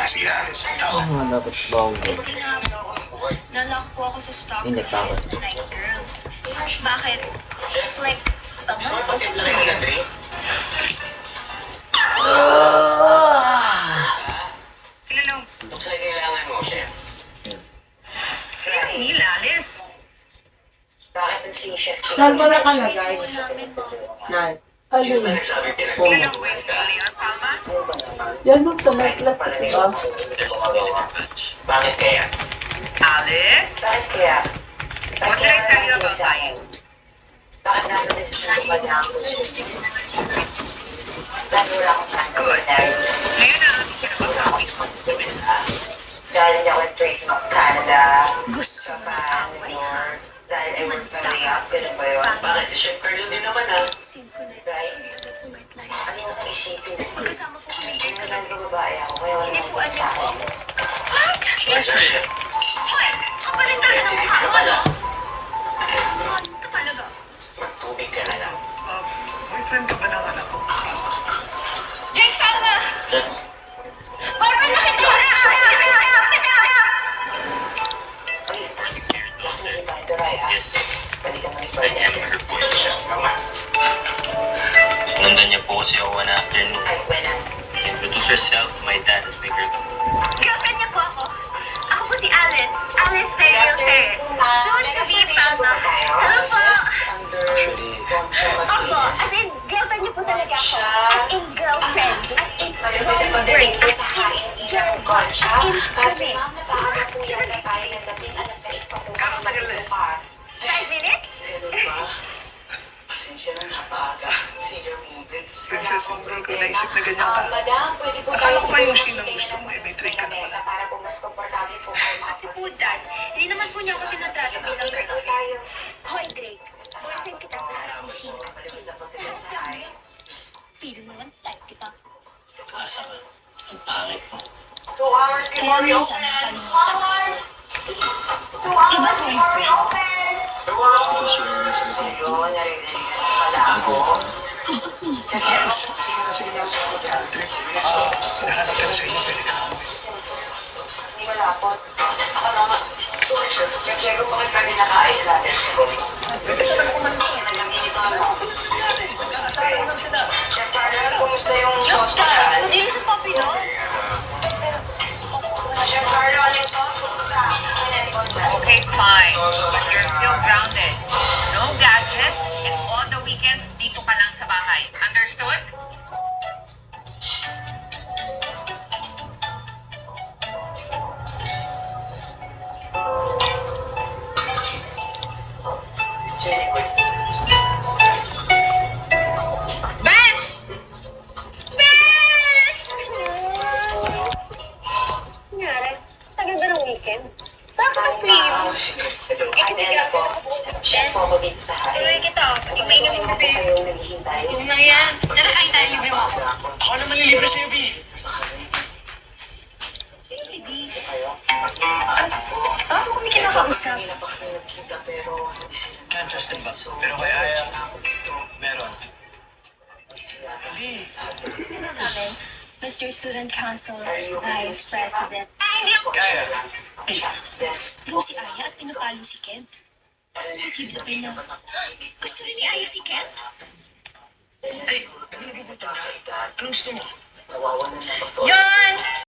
Si Alice. Dapat bawal. Kasi nga po, nalock po ako sa stock Hindi, with nagkakas. night girls. Bakit? Like, a Gusto mo month ipag-tip na kayo ng drink? Kilala mo. Buksan na kailangan mo, chef. Sino ni Alice? Bakit yung si Chef Chico? Saan ba nakalagay? po namin mga Nay. Sino ba Ano? nagsabi Kilala mo yung Leon Palma? Yan mo sa may plastic, diba? Bakit kaya? Alice? Bakit kaya? What did I tell you about sa lying? Bakit namin nasusubukan niya ako? Dahil wala akong plans sa Good. marriage. Ngayon na aking kinabang Dahil hindi ako nag-trace ng Canada, gusto mo ng Japan, away, New ha? York. Dahil I work my way up. Ganun ba yun? Bakit si Chef Carlo din naman ah? Sin ko na, sorry agad sa white lie. Ano yung naisipin? Magkasama po kami kayo Kailan kagabi. ba babae ako? Kaya wala Hinipuan akong niya sa po akin. ako. What? Yes, chef. Hoy, kapalit talaga ng mukha mo, ano? Ito talaga. Magtubig ka na lang. Boyfriend ka ba ng anak ko? Jake, tama! Boyfriend na kita! Ay, kasi si Pandoray ah. Yes. Pwede ka mong I am her boy. Chef naman. Nandun niya po kasi ako one afternoon. Ay, wala. Introduce yourself to my dad as my girlfriend. Girlfriend niya po ako. Ako po si Alice. Alice Serial Perez. Soon to be Palma. Hello po! Ako, as in, girlfriend niyo po talaga ako. As in, girlfriend. As in, girlfriend. As in, girlfriend. As in, Kaso kami. ma'am, napaaga po yata tayo ng dating alas 6 pa po kami magbukas. 5 minutes? Ganun ba? Pasensya na napaaga. Senior moments. Princess, hindi ko naisip na ganyan ka. Madam, pwede po Akala tayo ko ba yung siguro sinang gusto mo, eh, may drink ka na mesa pala. para po mas komportable po kayo. Kasi po, Dad, hindi naman po niya ako tinatrato bilang Pwede po girlfriend. tayo. Hoy, Drake. Boyfriend kita sa harap ni Sheila. Pero naman type kita. Asa ka? Ang pangit mo. 2 hours Kaya before we minsan, open. nakalimutan. 2 hours Iba before we boyfriend. open. Gusto mo na sa Ayun, naririnig na pala ako. Sige na, sige na. Nahanap ka na sa inyo. Pwede ka. Wala po. Ako naman. Check ko pa kayo pwede nakaayos natin. Talagang inito ako. Chef Carlo, kumusta yung sauce mo dyan? Hindi sa puppy, no? Pero, Chef Carlo, ano yung sauce? Kumusta? Okay, fine. But you're still grounded. No gadgets, and all the weekends, dito ka lang sa bahay. Understood? Very good. Besh! Besh! Nangyari? Tagal ba ng weekend? Bakit Ay, ang clean? kasi grabe po. ako po. Chef po ako dito sa Tuloy hari. kita. Ibigay kami Kung gabi. kayo naghihintay. Ito na yan. Nakakain tayo libre mo. Ako naman lilibre sa'yo, B. Sino si D? Kayo? Bakit kami kinakausap? Kanina pa kami nagkita pero hindi sila. Yan, Justin ba? Pero kaya, meron. Ano sa amin? Mr. Student Council, Vice President. Ay, hindi ako. Kaya, Yes. Ikaw si Aya at pinapalo si Kent. Posible pa na. Gusto rin ni Aya si Kent? ay, ano nagugutom ka? Anong gusto mo? Nawawalan na ba to? Yan!